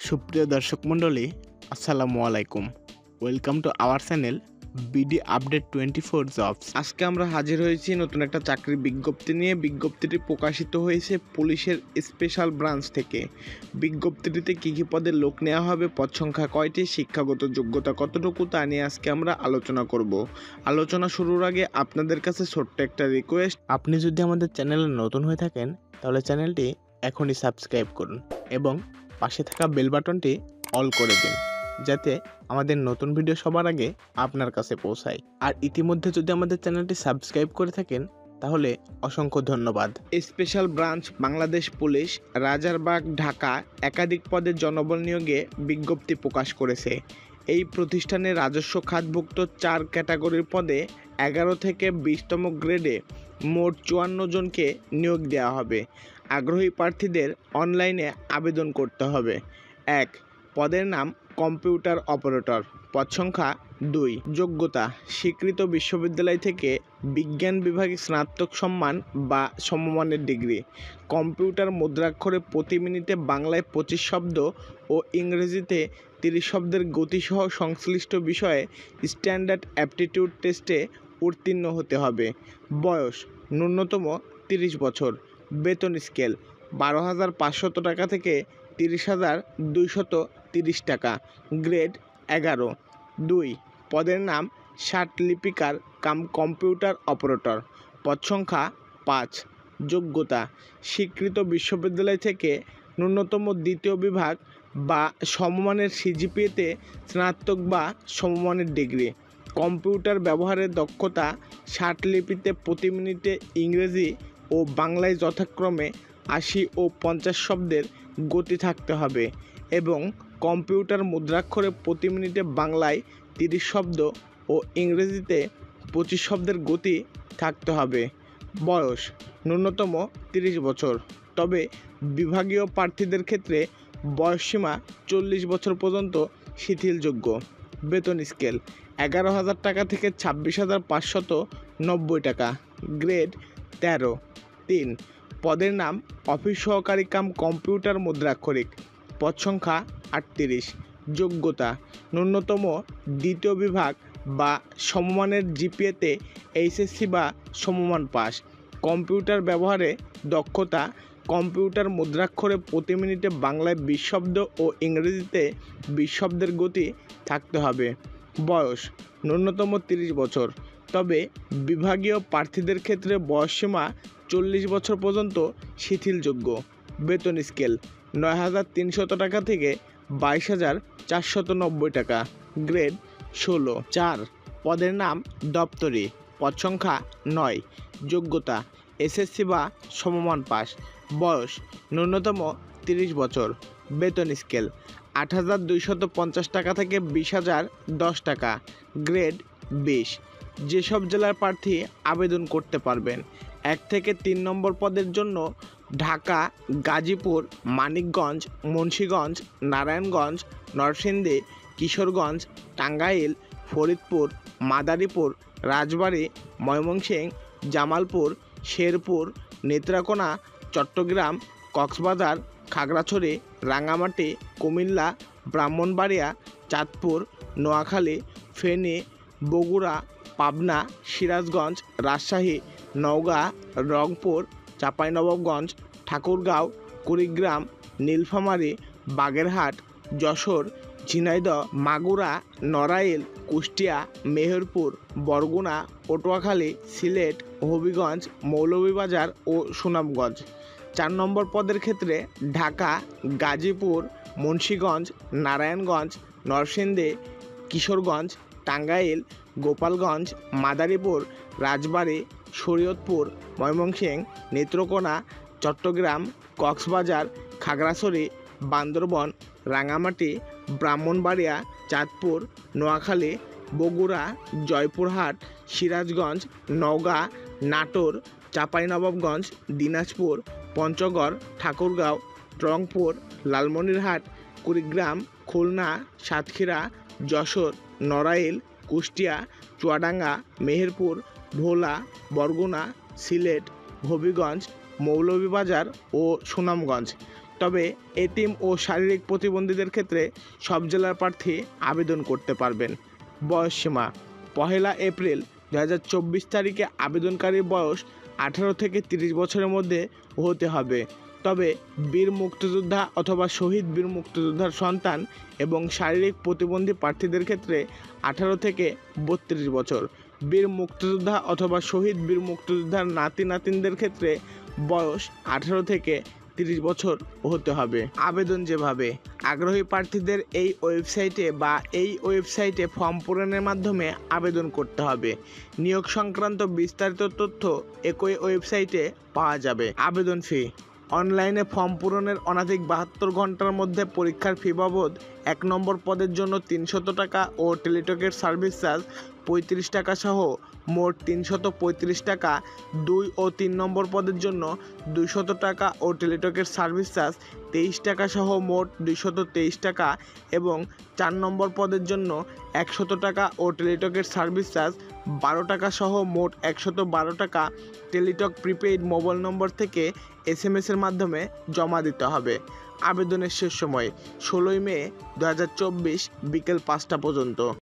সুপ্রিয় দর্শক মণ্ডলী, আসসালামু আলাইকুম। Welcome to our channel BD update 24 jobs. আজকে আমরা হাজির হয়েছি নতুন একটা চাকরির বিজ্ঞপ্তি নিয়ে। বিজ্ঞপ্তিটি প্রকাশিত হয়েছে পুলিশের স্পেশাল ব্রাঞ্চ থেকে। বিজ্ঞপ্তিটিতে কী কী পদের লোক নেওয়া হবে, পদ সংখ্যা কয়টি, শিক্ষাগত যোগ্যতা কতটুকু, তা নিয়ে আজকে আমরা আলোচনা করব। আলোচনা শুরুর আগে আপনাদের কাছে ছোট্ট একটা রিকোয়েস্ট, আপনি যদি আমাদের চ্যানেলে নতুন হয়ে থাকেন তাহলে চ্যানেলটি এখনই সাবস্ক্রাইব করুন এবং পাশে থাকা বেল বাটনটি অল করে দিন, যাতে আমাদের নতুন ভিডিও সবার আগে আপনার কাছে পৌঁছায়। আর ইতিমধ্যে যদি আমাদের চ্যানেলটি সাবস্ক্রাইব করে থাকেন তাহলে অসংখ্য ধন্যবাদ। Special branch Bangladesh police, Rajarbag, Dhaka একাধিক পদের জনবল নিয়োগে বিজ্ঞপ্তি প্রকাশ করেছে। এই প্রতিষ্ঠানে রাজস্ব খাতভুক্ত 4 ক্যাটাগরির পদে 11 থেকে 20তম গ্রেডে মোট 54 জনকে নিয়োগ দেওয়া হবে। আগ্রহী প্রার্থীদের অনলাইনে আবেদন করতে হবে। 1. পদের নাম কম্পিউটার অপারেটর, পদ সংখ্যা 2। যোগ্যতা: স্বীকৃত বিশ্ববিদ্যালয় থেকে বিজ্ঞান বিভাগে স্নাতক সম্মান বা সমমানের ডিগ্রি। কম্পিউটার মুদ্রাক্ষরে প্রতি মিনিটে বাংলায় 25 শব্দ ও ইংরেজিতে 30 শব্দের গতিসহ সংশ্লিষ্ট বিষয়ে স্ট্যান্ডার্ড অ্যাপটিটিউড টেস্টে উত্তীর্ণ হতে হবে। বয়স ন্যূনতম 30 বছর। বেতন স্কেল 12,500 টাকা থেকে 30,230 টাকা। গ্রেড 11। 2. পদের নাম ষাট লিপিকার কাম কম্পিউটার অপারেটর, পদ সংখ্যা 5। যোগ্যতা: স্বীকৃত বিশ্ববিদ্যালয় থেকে ন্যূনতম দ্বিতীয় বিভাগ বা সমমানের সিজিপিএতে স্নাতক বা সমমানের ডিগ্রি। কম্পিউটার ব্যবহারের দক্ষতা: ষাট লিপিতে প্রতি মিনিটে ইংরেজি ও বাংলায় যথাক্রমে 80 ও 50 শব্দের গতি থাকতে হবে এবং কম্পিউটার মুদ্রাক্ষরে প্রতি মিনিটে বাংলায় 30 শব্দ ও ইংরেজিতে 25 শব্দের গতি থাকতে হবে। বয়স ন্যূনতম 30 বছর, তবে বিভাগীয় প্রার্থীদের ক্ষেত্রে বয়সসীমা 40 বছর পর্যন্ত শিথিলযোগ্য। বেতন স্কেল 11,000 টাকা থেকে 26,590 টাকা। গ্রেড 13। 3. পদের নাম অফিস সহকারী কাম কম্পিউটার মুদ্রাক্ষরিক, পদ সংখ্যা 38। যোগ্যতা: ন্যূনতম দ্বিতীয় বিভাগ বা সমমানের জিপিএতে এইচএসসি বা সমমান পাস। কম্পিউটার ব্যবহারে দক্ষতা: কম্পিউটার মুদ্রাক্ষরে প্রতি মিনিটে বাংলায় 20 শব্দ ও ইংরেজিতে 20 শব্দের গতি থাকতে হবে। বয়স ন্যূনতম 30 বছর, তবে বিভাগীয় প্রার্থীদের ক্ষেত্রে বয়সসীমা 40 বছর পর্যন্ত শিথিলযোগ্য। বেতন স্কেল 9,300 টাকা থেকে 22,490 টাকা। গ্রেড 16। 4. পদের নাম দপ্তরি, পদ সংখ্যা 9। যোগ্যতা: এসএসসি বা সমমান পাস। বয়স ন্যূনতম 30 বছর। বেতন স্কেল 8,250 টাকা থেকে 20,010 টাকা। গ্রেড 20। যেসব জেলার প্রার্থী আবেদন করতে পারবেন: 1 থেকে 3 নম্বর পদের জন্য ঢাকা, গাজীপুর, মানিকগঞ্জ, মুন্সিগঞ্জ, নারায়ণগঞ্জ, নরসিংদী, কিশোরগঞ্জ, টাঙ্গাইল, ফরিদপুর, মাদারীপুর, রাজবাড়ী, ময়মনসিংহ, জামালপুর, শেরপুর, নেত্রকোনা, চট্টগ্রাম, কক্সবাজার, খাগড়াছড়ি, রাঙ্গামাটি, কুমিল্লা, ব্রাহ্মণবাড়িয়া, চাঁদপুর, নোয়াখালী, ফেনী, বগুড়া, পাবনা, সিরাজগঞ্জ, রাজশাহী, নওগাঁ, রংপুর, চাঁপাইনবাবগঞ্জ, ঠাকুরগাঁও, কুড়িগ্রাম, নীলফামারী, বাগেরহাট, যশোর, ঝিনাইদহ, মাগুরা, নড়াইল, কুষ্টিয়া, মেহেরপুর, বরগুনা, পটুয়াখালী, সিলেট, হবিগঞ্জ, মৌলভীবাজার ও সুনামগঞ্জ। 4 নম্বর পদের ক্ষেত্রে ঢাকা, গাজীপুর, মুন্সিগঞ্জ, নারায়ণগঞ্জ, নরসিংদী, কিশোরগঞ্জ, টাঙ্গাইল, গোপালগঞ্জ, মাদারীপুর, রাজবাড়ী, শরীয়তপুর, ময়মনসিংহ, নেত্রকোনা, চট্টগ্রাম, কক্সবাজার, খাগড়াছড়ি, বান্দরবন, রাঙ্গামাটি, ব্রাহ্মণবাড়িয়া, চাঁদপুর, নোয়াখালী, বগুড়া, জয়পুরহাট, সিরাজগঞ্জ, নওগাঁ, নাটোর, চাঁপাইনবাবগঞ্জ, দিনাজপুর, পঞ্চগড়, ঠাকুরগাঁও, রংপুর, লালমনিরহাট, কুড়িগ্রাম, খুলনা, সাতক্ষীরা, যশোর, নড়াইল, কুষ্টিয়া, চুয়াডাঙ্গা, মেহেরপুর, ভোলা, বরগুনা, সিলেট, হবিগঞ্জ, মৌলভীবাজার ও সুনামগঞ্জ। তবে এতিম ও শারীরিক প্রতিবন্ধীদের ক্ষেত্রে সব জেলার প্রার্থী আবেদন করতে পারবেন। বয়সসীমা 1 এপ্রিল 2024 তারিখে আবেদনকারীর বয়স 18 থেকে 30 বছরের মধ্যে হতে হবে। তবে বীর মুক্তিযোদ্ধা অথবা শহীদ বীর মুক্তিযোদ্ধার সন্তান এবং শারীরিক প্রতিবন্ধী প্রার্থীদের ক্ষেত্রে 18 থেকে 32 বছর, বীর মুক্তিযোদ্ধা অথবা শহীদ বীর মুক্তিযোদ্ধার নাতি নাতিনদের ক্ষেত্রে বয়স 18 থেকে 30 বছর হতে হবে। আবেদন যেভাবে আগ্রহী প্রার্থীদের এই ওয়েবসাইটে ফর্ম পূরণের মাধ্যমে আবেদন করতে হবে। নিয়োগ সংক্রান্ত বিস্তারিত তথ্য একই ওয়েবসাইটে পাওয়া যাবে। আবেদন ফি অনলাইনে ফর্ম পূরণের অনধিক 72 ঘন্টার মধ্যে পরীক্ষার ফি বাবদ 1 নম্বর পদের জন্য 300 টাকা ও টেলিটকের সার্ভিস চার্জ 35 টাকা সহ মোট 335 টাকা, 2 ও 3 নম্বর পদের জন্য 200 টাকা ও টেলিটকের সার্ভিস চার্জ 23 টাকা সহ মোট 223 টাকা এবং 4 নম্বর পদের জন্য 100 টাকা ও টেলিটকের সার্ভিস চার্জ 12 টাকা সহ মোট 112 টাকা টেলিটক প্রিপেইড মোবাইল নম্বর থেকে SMS এর মাধ্যমে জমা দিতে হবে। আবেদনের শেষ সময় 16 মে 2024 বিকেল 5টা পর্যন্ত।